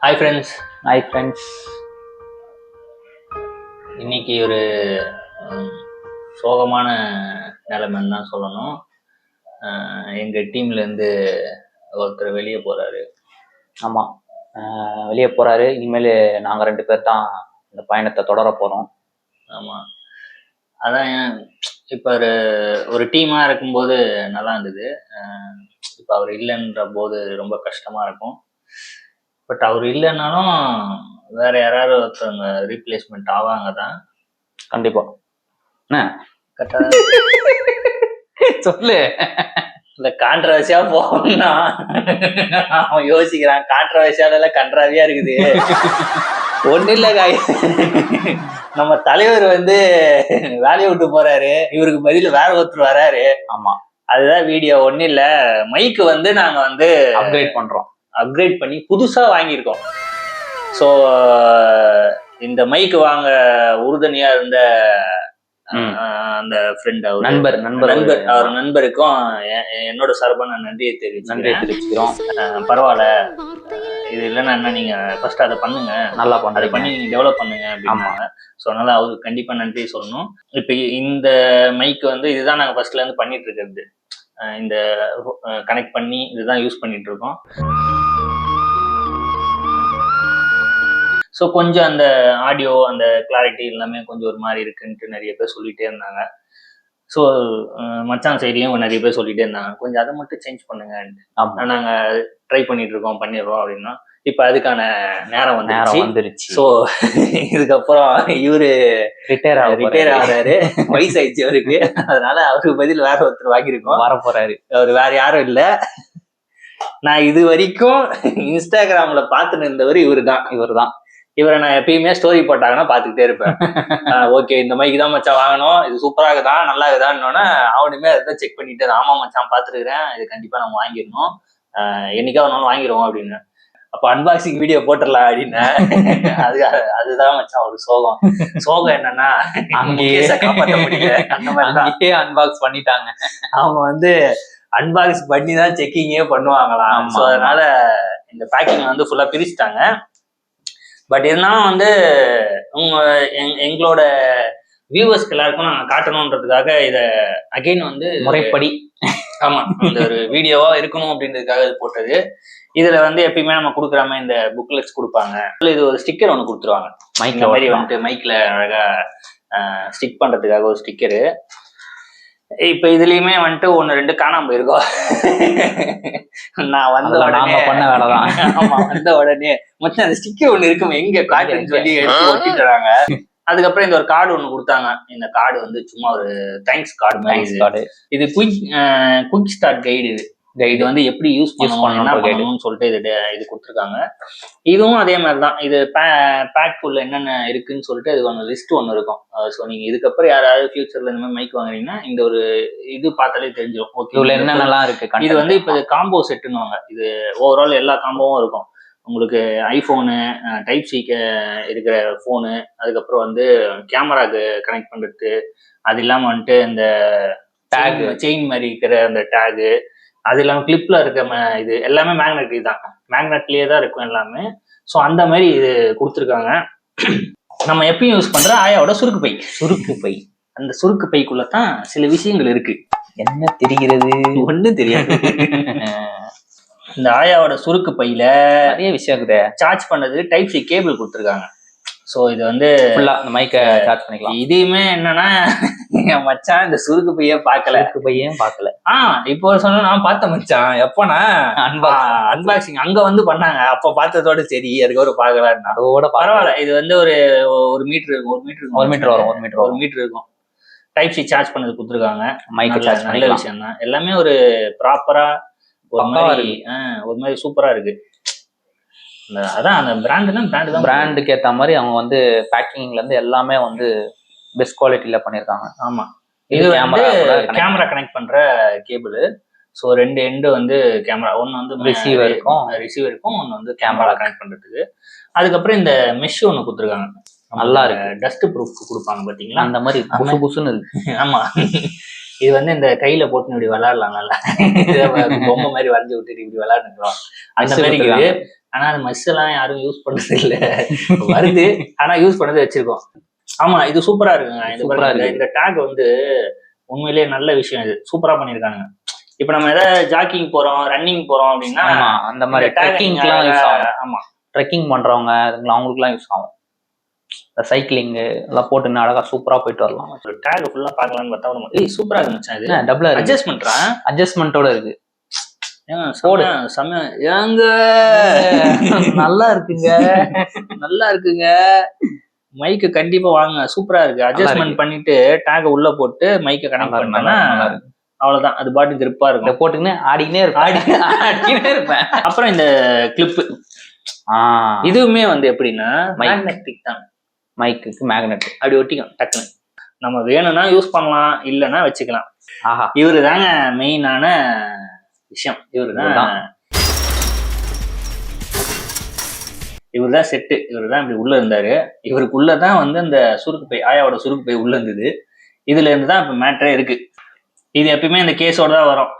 Hi friends. Hi friends. இன்னைக்கு ஒரு சோகமான நிலைமைன்னு தான் சொல்லணும். எங்கள் டீம்லேருந்து ஒருத்தர் வெளியே போகிறாரு. ஆமாம், வெளியே போகிறாரு. இனிமேல் நாங்கள் 2 பேர் தான் இந்த பயணத்தை தொடர போகிறோம். ஆமாம், அதான் இப்போ ஒரு டீமாக இருக்கும்போது நல்லா இருந்தது. இப்போ அவர் இல்லைன்ற போது ரொம்ப கஷ்டமாக இருக்கும். பட் அவர் இல்லைன்னாலும் வேற யாராவது ஒருத்தவங்க ரீப்ளேஸ்மெண்ட் ஆவாங்க தான். கண்டிப்பா. என்ன கரெக்டாக சொல்லு. இல்லை, கான்ட்ரவர்சியா போகணும்னா அவன் யோசிக்கிறான். கான்ட்ரவர்சியால கன்றாவியா இருக்குது. ஒன்றும் இல்லை காய், நம்ம தலைவர் வேலையை விட்டு போறாரு, இவருக்கு பதில் வேற ஒருத்தர் வராரு. ஆமா, அதுதான் வீடியோ. ஒன்றும் இல்லை, மைக்கு நாங்க அப்கிரேட் பண்ணி புதுசா வாங்கியிருக்கோம். ஸோ இந்த மைக்கு வாங்க உறுதுணையா இருந்த அந்த ஃப்ரெண்ட், அவர் நண்பருக்கும் என்னோட சார்பான நன்றியை தெரிவிச்சுக்கிறோம். பரவாயில்ல, இது இல்லைன்னா என்ன, நீங்க ஃபர்ஸ்ட் அதை பண்ணுங்க, நல்லா அதை பண்ணி நீங்க டெவலப் பண்ணுங்க அப்படின்னாங்க. ஸோ அதனால அவருக்கு கண்டிப்பா நன்றி சொல்லணும். இப்போ இந்த மைக்கு இதுதான் நாங்கள் ஃபர்ஸ்ட்ல இருந்து பண்ணிட்டு இருக்கிறது. இந்த கனெக்ட் பண்ணி இதுதான் யூஸ் பண்ணிட்டு இருக்கோம். ஸோ கொஞ்சம் அந்த ஆடியோ, அந்த கிளாரிட்டி எல்லாமே கொஞ்சம் ஒரு மாதிரி இருக்குன்ட்டு நிறைய பேர் சொல்லிகிட்டே இருந்தாங்க. ஸோ மச்சான் சைட்லேயும் நிறைய பேர் சொல்லிகிட்டே இருந்தாங்க, கொஞ்சம் அதை மட்டும் சேஞ்ச் பண்ணுங்கன்ட்டு. நாங்கள் ட்ரை பண்ணிட்டு இருக்கோம், பண்ணிடுறோம் அப்படின்னா. இப்போ அதுக்கான நேரம் வந்துருச்சு. ஸோ இதுக்கப்புறம் இவரு ரிட்டையர் ஆகிறாரு. வயசாயிடுச்சு அவருக்கு. அதனால அவருக்கு பதில் வேற ஒருத்தர் வாங்கியிருக்கோம், வர போறாரு. அவர் வேற யாரும் இல்லை. நான் இது வரைக்கும் இன்ஸ்டாகிராம்ல பார்த்துன்னு இருந்தவர் இவர் தான். இவரை நான் எப்பயுமே ஸ்டோரி போட்டாங்கன்னா பார்த்துக்கிட்டே இருப்பேன். ஓகே, இந்த மைக்கு தான் மச்சான் வாங்கணும், இது சூப்பராக இருக்குதா, நல்லா இருக்குதான்னு அவனுமே அதை செக் பண்ணிட்டு, ஆமா மச்சான் பார்த்துருக்குறேன், இது கண்டிப்பா நம்ம வாங்கிடணும், என்னைக்கா ஒரு நாள் வாங்கிடுவோம் அப்படின்னு. அப்போ அன்பாக்சிங் வீடியோ போட்டுடலாம் அப்படின்னு. அதுதான் மச்சான் ஒரு சோகம் என்னன்னா, அங்கேயே காப்பாற்ற முடியல. அந்த மாதிரி அன்பாக்ஸ் பண்ணிட்டாங்க. அவங்க அன்பாக்ஸ் பண்ணி தான் செக்கிங்கே பண்ணுவாங்களாம். ஸோ அதனால இந்த பேக்கிங் ஃபுல்லா பிரிச்சுட்டாங்க. பட் இருந்தாலும் எங்களோட வியூவர்ஸ்க்கு எல்லாருக்கும் நாங்கள் காட்டணுன்றதுக்காக இதை அகைன் முறைப்படி, ஆமா, இந்த ஒரு வீடியோவா இருக்கணும் அப்படின்றதுக்காக இது போட்டது. இதுல எப்பயுமே நம்ம கொடுக்குறாம இந்த புக்லெட்ஸ் கொடுப்பாங்க. இது ஒரு ஸ்டிக்கர் ஒன்று கொடுத்துருவாங்க, மைக்ல மாதிரி மைக்ல அழகா ஸ்டிக் பண்றதுக்காக ஒரு ஸ்டிக்கரு. இப்ப இதுலயுமே 1-2 காணாம போயிருக்கோம். நான் வந்த உடனே பண்ண வேலைதான். ஆமா, வந்த உடனே மொத்தம் அந்த ஸ்டிக்கர் ஒண்ணு இருக்கும், எங்க காட்டுன்னு சொல்லி எடுத்து ஒட்டிட்டுறாங்க. அதுக்கப்புறம் இந்த ஒரு கார்டு ஒண்ணு கொடுத்தாங்க. இந்த கார்டு சும்மா ஒரு தேங்க்ஸ் கார்டு மாதிரி. இது குயிக் ஸ்டார்ட் கைடு. இது எப்படி யூஸ் பண்ணணும்னு சொல்லிட்டு இது கொடுத்துருக்காங்க. இதுவும் அதே மாதிரிதான். இது பேக் ஃபுல்ல என்னென்ன இருக்குன்னு சொல்லிட்டு அது ஒன்று லிஸ்ட் ஒன்று இருக்கும். ஸோ நீங்க இதுக்கப்புறம் யாராவது ஃபியூச்சர்ல இந்த மாதிரி மைக் வாங்குறீங்கன்னா இந்த ஒரு இது பார்த்தாலே தெரிஞ்சிடும். ஓகே, இதுல என்னென்னலாம் இருக்கு. இது இப்போ காம்போ செட்டுன்னுவாங்க. இது ஓவரால் எல்லா காம்போவும் இருக்கும். உங்களுக்கு ஐஃபோனு, டைப் சி இருக்கிற ஃபோனு, அதுக்கப்புறம் கேமராக்கு கனெக்ட் பண்ணுறது, அது இல்லாமல் இந்த டேக், செயின் மாதிரி இருக்கிற அந்த டேகு, அது இல்லாமல் கிளிப்ல இருக்க இது எல்லாமே மேக்னெட்டிக் தான், மேக்னெட்லேயே தான் இருக்கும் எல்லாமே. ஸோ அந்த மாதிரி இது கொடுத்துருக்காங்க. நம்ம எப்பயும் யூஸ் பண்ற ஆயாவோட சுருக்கு பை. அந்த சுருக்கு பைக்குள்ளதான் சில விஷயங்கள் இருக்கு. என்ன தெரிகிறது? ஒன்றும் தெரியாது. இந்த ஆயாவோட சுருக்கு பையில நிறைய விஷயம் இருக்குது. சார்ஜ் பண்ணது டைப் சி கேபிள் கொடுத்துருக்காங்க. ஸோ இது ஃபுல்லா இந்த மைக்கை சார்ஜ் பண்ணிக்கலாம். இதையுமே என்னன்னா, என் மச்சான் இந்த சுருக்கு பையன் பார்க்கல. இப்போ சொன்ன நான் பார்த்தேன் மச்சான். எப்போனா அன்பாக்சிங் அங்க பண்ணாங்க, அப்ப பார்த்ததோட சரி, அதுக்கப்புறம் பார்க்கலான்னு. அதோட பரவாயில்ல. இது ஒரு மீட்டர் இருக்கும், 1 மீட்டர் இருக்கும். டைப் சி சார்ஜ் பண்ணது கொடுத்துருக்காங்க. மைக்கை சார்ஜ் நல்ல விஷயம் தான். எல்லாமே ஒரு ப்ராப்பரா ஒரு மாதிரி சூப்பரா இருக்கு. அதான் அந்த பிராண்டுக்கு ஏற்ற மாதிரி அவங்க பேக்கிங்ல இருந்து எல்லாமே பெஸ்ட் குவாலிட்டியில பண்ணியிருக்காங்க. ஆமா, இது கேமரா கனெக்ட் பண்ற கேபிள். ஸோ 2 எண்டு கேமரா, ஒன்று ரிசீவர் இருக்கும், ஒன்று கேமரா கனெக்ட் பண்றதுக்கு. அதுக்கப்புறம் இந்த மெஷ் ஒன்று கொடுத்துருக்காங்க, நல்லா இருக்கு. டஸ்ட் ப்ரூஃப் கொடுப்பாங்க பாத்தீங்களா, அந்த மாதிரி புசுன்னு இருக்கு. ஆமா, இது இந்த கையில போட்டு இப்படி விளையாடலாம், நல்லா பொம்மை மாதிரி வரைஞ்சி விட்டுட்டு இப்படி விளையாடுறோம். அந்த மாதிரி ஆனா அது மஸ் எல்லாம் யாரும் யூஸ் பண்றது இல்ல. வருது ஆனா யூஸ் பண்ணது வச்சிருக்கோம். ஆமா இது சூப்பரா இருக்குங்க. சூப்பரா இருக்கு. இந்த டேக் வந்து உண்மையிலேயே நல்ல விஷயம். இது சூப்பரா பண்ணிருக்கானுங்க. இப்ப நம்ம ஏதாவது ஜாக்கிங் போறோம், ரன்னிங் போறோம் அப்படின்னா அந்த மாதிரி ட்ரெக்கிங்லாம் யூஸ் ஆகும். ஆமா ட்ரெக்கிங் பண்றவங்க அவங்களுக்குலாம் யூஸ் ஆகும். சைக்கிளிங் எல்லாம் போட்டு அழகா சூப்பரா போயிட்டு வரலாம். டேக் ஃபுல்லா பார்க்கலாம்னு பார்த்தா சூப்பரா இருந்துச்சு. இது டபுளா அட்ஜஸ்ட்மெண்டோட இருக்கு. ஏங்க நல்லா இருக்குங்க, நல்லா இருக்குங்க. மைக்கு கண்டிப்பா வாங்க, சூப்பரா இருக்கு. அட்ஜஸ்ட்மெண்ட் பண்ணிட்டு டேக் உள்ள போட்டு மைக்க கனெக்ட் பண்ணா அவ்வளவுதான். அது பாட்டு கிரிப்பா இருக்கும். போட்டுக்கின்னு ஆடிக்கினே இருப்பேன். அப்புறம் இந்த கிளிப்பு இதுவுமே வந்து எப்படின்னா மேக்னெட்டிக் தான். மைக்கு மேக்னெட் அப்படி ஒட்டிக்கும் டக்குன்னு. நம்ம வேணும்னா யூஸ் பண்ணலாம், இல்லைன்னா வச்சுக்கலாம். ஆஹா, இவரு தாங்க மெயினான விஷயம். இவரு தான் செட்டு. இவரு தான் இப்படி உள்ள இருந்தாரு. இவருக்குள்ளதான் வந்து இந்த சுருக்கு பை, ஆயாவோட சுருக்கு பை உள்ள இருந்தது. இதுல இருந்து தான் இப்ப மேட்டரே இருக்கு. இது எப்பயுமே இந்த கேஸோட தான் வரும்.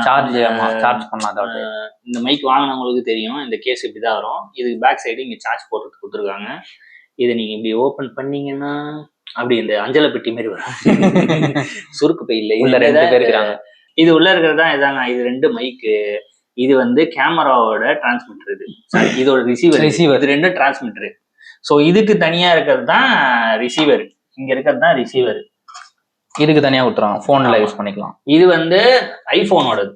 சார்ஜ் பண்ணாத இந்த மைக் வாங்கினவங்களுக்கு தெரியும். இந்த கேஸ் இப்படிதான் வரும். இதுக்கு பேக் சைடு இங்க சார்ஜ் போடுறதுக்கு கொடுத்துருக்காங்க. இதை நீங்க இப்படி ஓபன் பண்ணீங்கன்னா அப்படி இந்த அஞ்சலை பெட்டி மாதிரி வரும். சுருக்கு பை இல்லை, உள்ள 2 பேர் இருக்காங்க. இது உள்ள இருக்கிறது தான் இதாங்க. இது 2 மைக்கு. இது வந்து கேமராவோட டிரான்ஸ்மிட்டர். இது இதோட ரிசீவர். இது 2 டிரான்ஸ்மிட்டர். ஸோ இதுக்கு தனியா இருக்கிறது தான் ரிசீவர். இங்க இருக்கிறது தான் ரிசீவர். இதுக்கு தனியா விட்டுறாங்க, போன்ல யூஸ் பண்ணிக்கலாம். இது வந்து ஐபோனோடது.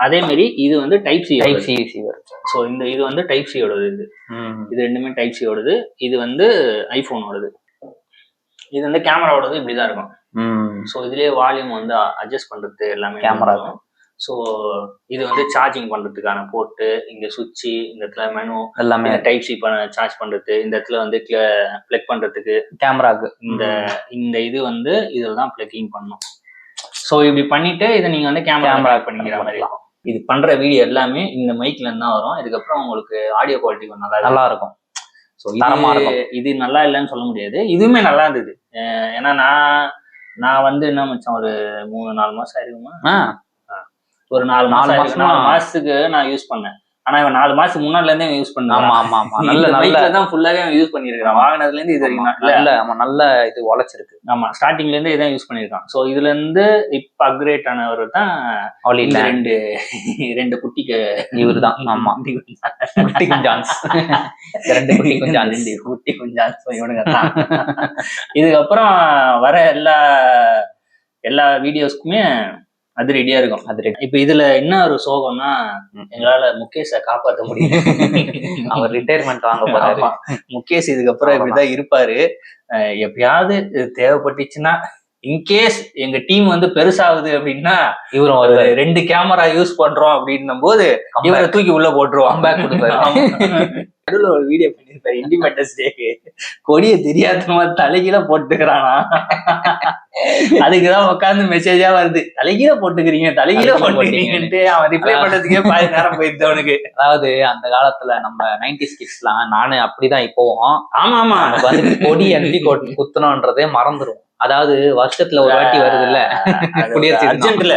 அதே மாதிரி இது வந்து டைப் சி ரிசீவர். ஸோ இது வந்து டைப் சியோடது. இது ரெண்டுமே டைப் சியோடது. இது வந்து ஐபோனோடது. இது வந்து கேமராவோடது இப்படிதான் இருக்கும். ஸோ இதுலயே வால்யூம் வந்து அட்ஜஸ்ட் பண்றது எல்லாமே கேமரா இருக்கும். ஸோ இது வந்து சார்ஜிங் பண்றதுக்கான போர்ட்டு, இங்க சுவிட்சு, இந்த இடத்துல மெனு எல்லாமே டைப் சி சார்ஜ் பண்றது, இந்த இடத்துல வந்து பிளக் பண்றதுக்கு கேமராக்கு இந்த இது வந்து இதுல தான் பிளக்கிங் பண்ணும். ஸோ இப்படி பண்ணிட்டு இதை நீங்க வந்து கேமரா பண்ணிக்கிற மாதிரி இருக்கும். இது பண்ற வீடியோ எல்லாமே இந்த மைக்ல இருந்து தான் வரும். இதுக்கப்புறம் உங்களுக்கு ஆடியோ குவாலிட்டி நல்லா இருக்கும். ஸோ இது நல்லா இல்லைன்னு சொல்ல முடியாது. இதுவுமே நல்லா இருந்தது. ஏன்னா நான் வந்து என்ன மச்சான் ஒரு 3-4 மாசம் ஆயிருக்குமா, ஒரு 4 மாசத்துக்கு நான் யூஸ் பண்ணேன். ஆனா இவன் 4 மாசத்துக்கு முன்னாடில இருந்தே யூஸ் பண்ணான். நல்ல தான் ஃபுல்லாவே யூஸ் பண்ணிருக்கான். வாங்கினதுல இருந்து இது வரைக்கும் நல்ல இது உழைச்சிருக்கு. ஆமா, ஸ்டார்டிங்ல இருந்து இதான் யூஸ் பண்ணிருக்கான். சோ இதுல இருந்து இப்ப அப்கிரேட் ஆனவர் தான் ரெண்டு குட்டிக்கு இவரு தான். ஆமா, குட்டி குஞ்சான்ஸ். 2 குட்டி குஞ்சான்ஸ் இவனுங்க தான். இதுக்கப்புறம் வர எல்லா வீடியோஸ்க்குமே அது ரெடியா இருக்கும். இப்ப இதுல என்ன ஒரு சோகம்னா, எங்களால முகேஷை காப்பாற்ற முடியும். அவர் ரிட்டையர்மெண்ட் வாங்க போறாரு. முகேஷ் இதுக்கப்புறம் இப்படிதான் இருப்பாரு. எப்பயாவது தேவைப்பட்டுச்சுன்னா, இன்கேஸ் எங்க டீம் வந்து பெருசாகுது அப்படின்னா, இவரும் ஒரு 2 கேமரா யூஸ் பண்றோம் அப்படின்னும் போது இவரை தூக்கி உள்ள போட்டுருவோம். நடுவில் ஒரு வீடியோ பண்ணிருப்பாரு இண்டிபெண்டன்ஸ் டேக்கு. கொடியை தெரியாதமா தலைகீழ போட்டுக்கிறானா, அதுக்குதான் உட்காந்து மெசேஜா வருது, தலைகீழ போட்டுக்கிறீங்கன்ட்டு அவன் ரிப்ளை பண்றதுக்கே பாதி நேரம் போயிடுது அவனுக்கு. அதாவது அந்த காலத்துல நம்ம 90s கிட்ஸ்லாம், நானு அப்படிதான் இப்போவும். ஆமா வந்து கொடி அள்ளி குத்தணும்ன்றதே மறந்துடும். அதாவது வருஷத்துல ஒரு வாட்டி வருது இல்ல, அர்ஜென்ட்ல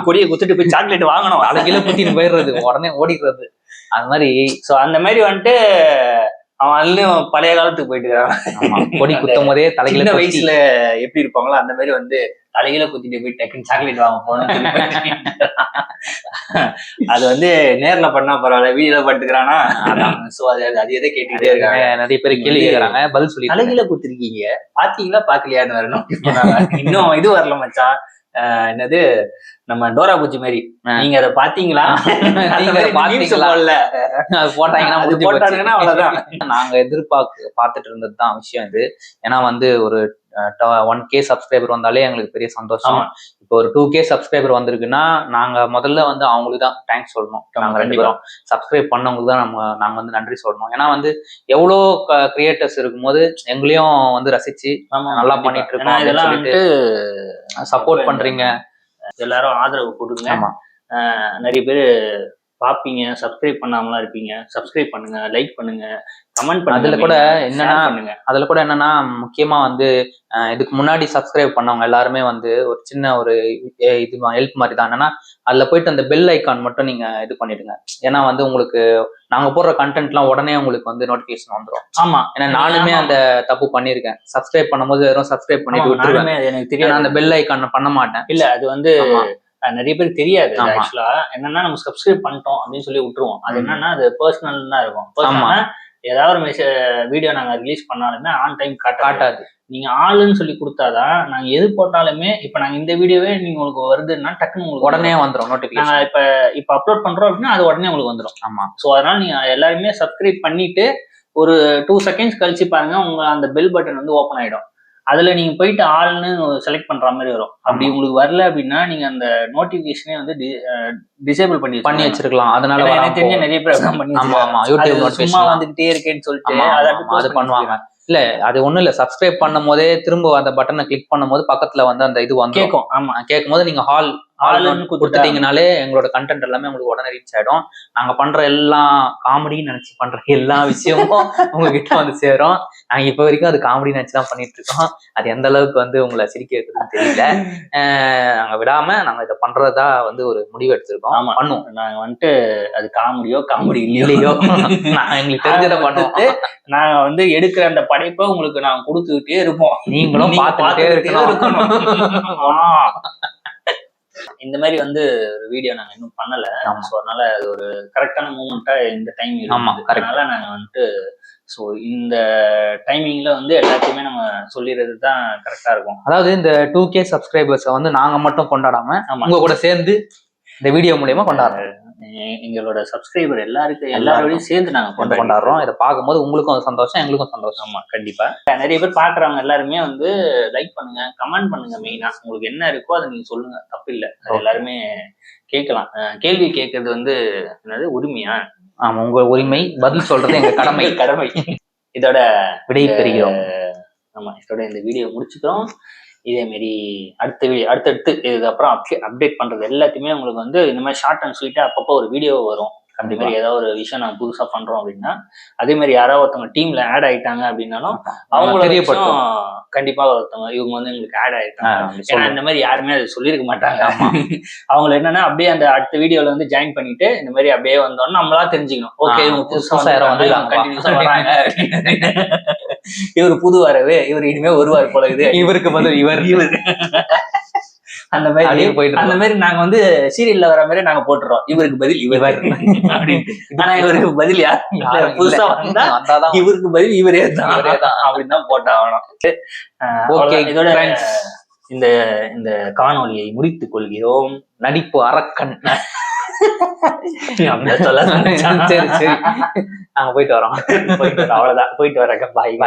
கொடியை குத்துட்டு போய் சாக்லேட் வாங்கணும், தலைகீழ குத்திட்டு போயிடுறது, உடனே ஓடிடுறது. அது மாதிரி அந்த மாதிரி வந்துட்டு அவன் அதுலயும் பழைய காலத்துக்கு போயிட்டு இருக்கான். கொடி குத்தும் போதே தலைகீழ வயசுல எப்படி இருப்பாங்களோ அந்த மாதிரி வந்து தலைகீழ குத்திட்டு போய் டக்குன்னு சாக்லேட் வாங்க போனோம். அது வந்து நேர்ல பண்ணா பரவாயில்ல, வீடியோல பட்டுக்கிறானா. சோ அது எதை கேட்டுக்கிட்டே இருக்காங்க. நிறைய பேர் கேள்வி கேட்கறாங்க, பதில் சொல்லி. தலைகீழ குத்திருக்கீங்க, பாத்தீங்களா பாக்கலையான்னு வரணும். இன்னும் இது வரல மச்சான், என்னது நம்ம டோரா பூச்சி மாதிரி, நீங்க அதை பாத்தீங்களா, போட்டாங்கன்னா அவ்வளவுதான். நாங்க பார்த்துட்டு இருந்ததுதான் விஷயம் இது. ஏன்னா வந்து ஒரு 1K சப்ஸ்கிரைபர் வந்தாலே எங்களுக்கு பெரிய சந்தோஷம். இப்போ ஒரு 2K சப்ஸ்கிரைபர் வந்திருக்குன்னா நாங்க முதல்ல வந்து அவங்களுக்கு தான் தேங்க்ஸ் சொல்லணும். நாங்க 2 பேரும் சப்ஸ்கிரைப் பண்ணவங்களுக்கு தான் நாங்க வந்து நன்றி சொல்லணும். ஏன்னா வந்து எவ்வளோ கிரியேட்டர்ஸ் இருக்கும்போது எங்களையும் வந்து ரசிச்சு நல்லா பண்ணிட்டு இருக்கோம், சப்போர்ட் பண்றீங்க, எல்லாரும் ஆதரவு கொடுங்க. நிறைய பேரு பாப்பீங்க, சப்ஸ்கிரைப் பண்ணாமலாம் இருப்பீங்க. சப்ஸ்கிரைப் பண்ணுங்க, லைக் பண்ணுங்க, கமெண்ட் பண்ணுங்க. அதுல கூட என்னன்னா பண்ணுங்க. அதுல கூட என்னன்னா முக்கியமா வந்து இதுக்கு முன்னாடி சப்ஸ்கிரைப் பண்ணவங்க எல்லாருமே வந்து ஒரு சின்ன ஒரு இது ஹெல்ப் மாதிரி தான். என்னன்னா அதுல போயிட்டு அந்த பெல் ஐக்கான் மட்டும் நீங்க இது பண்ணிடுங்க. ஏன்னா வந்து உங்களுக்கு நாங்க போடுற கண்டென்ட்லாம் உடனே உங்களுக்கு வந்து நோட்டிபிகேஷன் வந்துடும். ஆமா, ஏன்னா நானுமே அந்த தப்பு பண்ணிருக்கேன். சப்ஸ்கிரைப் பண்ணும்போது வெறும் சப்ஸ்கிரைப் பண்ணிட்டு விட்டுருவேன். எனக்கு தெரியாது, அந்த பெல் ஐக்கான் பண்ண மாட்டேன். இல்ல அது வந்து நிறைய பேருக்கு தெரியாது. ஆக்சுவலா என்னன்னா நம்ம சப்ஸ்கிரைப் பண்ணிட்டோம் அப்படின்னு சொல்லி விட்டுருவோம். அது என்னன்னா அது பர்சனல் தான் இருக்கும். ஏதாவது ஒரு வீடியோ நாங்க ரிலீஸ் பண்ணாலுமே ஆன் டைம் காட்டாது. நீங்க ஆளுன்னு சொல்லி கொடுத்தாதான் நாங்க எது போட்டாலுமே, இப்ப நாங்க இந்த வீடியோவே நீங்க உங்களுக்கு வருதுன்னா டக்குன்னு உங்களுக்கு உடனே வந்துடும் நோட்டிபிகேஷன். நாங்க இப்ப அப்லோட் பண்றோம் அப்படின்னா அது உடனே உங்களுக்கு வந்துடும். ஆமா. சோ அதனால நீங்க எல்லாருமே சப்ஸ்கிரைப் பண்ணிட்டு ஒரு 2 செகண்ட்ஸ் கழிச்சு பாருங்க, உங்க அந்த பெல் பட்டன் வந்து ஓப்பன் ஆயிடும். அதுல நீங்க போயிட்டு ஆள்னு செலக்ட் பண்ற மாதிரி வரும். அப்படி உங்களுக்கு வரல அப்படின்னா நீங்க அந்த நோட்டிபிகேஷனே வந்து டிசேபிள் பண்ணி வச்சிருக்கலாம். அதனால எனக்கு தெரிஞ்ச நிறைய பேர் சும்மா வந்துகிட்டே இருக்கேன்னு சொல்லிட்டு அது பண்ணுவாங்க. இல்ல அது ஒண்ணும் இல்ல, சப்ஸ்கிரைப் பண்ணும் போதே திரும்ப அந்த பட்டனை கிளிக் பண்ணும் போது பக்கத்துல வந்து அந்த இது வந்து கேட்கும். ஆமா, கேட்கும் போது நீங்க ஆல்னு கொடுத்துட்டீங்கனாலே எங்களோட கண்டென்ட் எல்லாமே உங்களுக்கு உடனே ரீச் ஆயிடும். நாங்க பண்ற எல்லாம் காமெடின்னு நினைச்சு பண்ற எல்லா விஷயமும் உங்ககிட்ட வந்து சேரும். நாங்க இப்ப வரைக்கும் அது காமெடி நினைச்சுதான் பண்ணிட்டு இருக்கோம். அது எந்த அளவுக்கு வந்து உங்களை சிரிக்க வைக்கிறதுன்னு தெரியல. நாங்க விடாம நாங்க இதை பண்றதா வந்து ஒரு முடிவு எடுத்திருக்கோம். பண்ணுவோம். நாங்க வந்துட்டு அது காமெடி இல்லையோ நாங்க எங்களுக்கு தெரிஞ்சதை பண்ணுவோம். நாங்க வந்து எடுக்கிற அந்த படைப்பை உங்களுக்கு நாங்க கொடுத்துக்கிட்டே இருப்போம். நீங்களும் பார்த்துக்கிட்டே இருக்கணும். இந்த மாதிரி வந்து ஒரு வீடியோ நாங்க இன்னும் பண்ணல. சோ அதனால அது ஒரு கரெக்டான மூமெண்டா இந்த டைம் அதனால நாங்க வந்துட்டு சோ இந்த டைமிங்ல வந்து எல்லாத்தையுமே நம்ம சொல்லிடுறது தான் கரெக்டா இருக்கும். அதாவது இந்த 2K சப்ஸ்கிரைபர்ஸை வந்து நாங்க மட்டும் கொண்டாடாம உங்க கூட சேர்ந்து இந்த வீடியோ மூலியமா கொண்டாடுறோம். எங்களோட சப்ஸ்கிரைபர் எல்லாரோடையும் சேர்ந்து நாங்க கொண்டாடுறோம். இதை பார்க்கும்போது உங்களுக்கும் சந்தோஷம், எங்களுக்கும் சந்தோஷம். ஆமா, கண்டிப்பா. நிறைய பேர் பாக்குறவங்க எல்லாருமே வந்து லைக் பண்ணுங்க, கமெண்ட் பண்ணுங்க. மெயினா உங்களுக்கு என்ன இருக்கோ அதை நீங்க சொல்லுங்க, தப்பு இல்லை. எல்லாருமே கேட்கலாம். கேள்வி கேட்கறது வந்து என்னது உரிமையா? ஆமா, உங்க உரிமை. பதில் சொல்றது எங்க கடமை. இதோட விடை பெறுகிறோம். ஆமா, இதோட இந்த வீடியோ முடிச்சுக்கிறோம். இதே மாதிரி அடுத்தடுத்து இதுக்கப்புறம் அப்டேட் பண்றது எல்லாத்தையுமே உங்களுக்கு வந்து இந்த மாதிரி ஷார்ட் அண்ட் ஸ்வீட்டா அப்பப்போ ஒரு வீடியோ வரும். அந்த மாதிரி ஏதாவது ஒரு விஷயம் நாங்க புதுசா பண்றோம் அப்படின்னா, அதே மாதிரி யாராவது ஒருத்தவங்க டீம்ல ஆட் ஆயிட்டாங்க அப்படின்னாலும் அவங்கள கண்டிப்பா ஒருத்தவங்க இவங்க வந்து எங்களுக்கு ஆட் ஆயிட்டாங்க. ஏன்னா இந்த மாதிரி யாருமே அதை சொல்லியிருக்க மாட்டாங்க. அவங்களை என்னன்னா அப்படியே அந்த அடுத்த வீடியோல வந்து ஜாயின் பண்ணிட்டு இந்த மாதிரி அப்படியே வந்தோம்னா நம்மளா தெரிஞ்சுக்கணும். ஓகே, இவங்க புதுசா வராங்க, இவரு புது வரவே, இவர் இனிமே வருவார் போல இது, இவருக்கு பதில் இவர் அந்த மாதிரி நாங்க வந்து சீரியல்ல வர மாதிரி நாங்க போட்டுறோம். இவருக்கு பதில் இவர் அப்படின்ட்டு. ஆனா இவருக்கு பதில் யார் புதுசா வந்தாதான் இவருக்கு பதில் இவரே தான் அப்படின்னு தான் போட்டாகணும். இதோட இந்த காணொலியை முடித்துக் கொள்கிறோம். நடிப்பு அரக்கன். சரி, நாங்க போயிட்டு வரோம். அவ்வளவுதான், போயிட்டு வரேன். பாய்.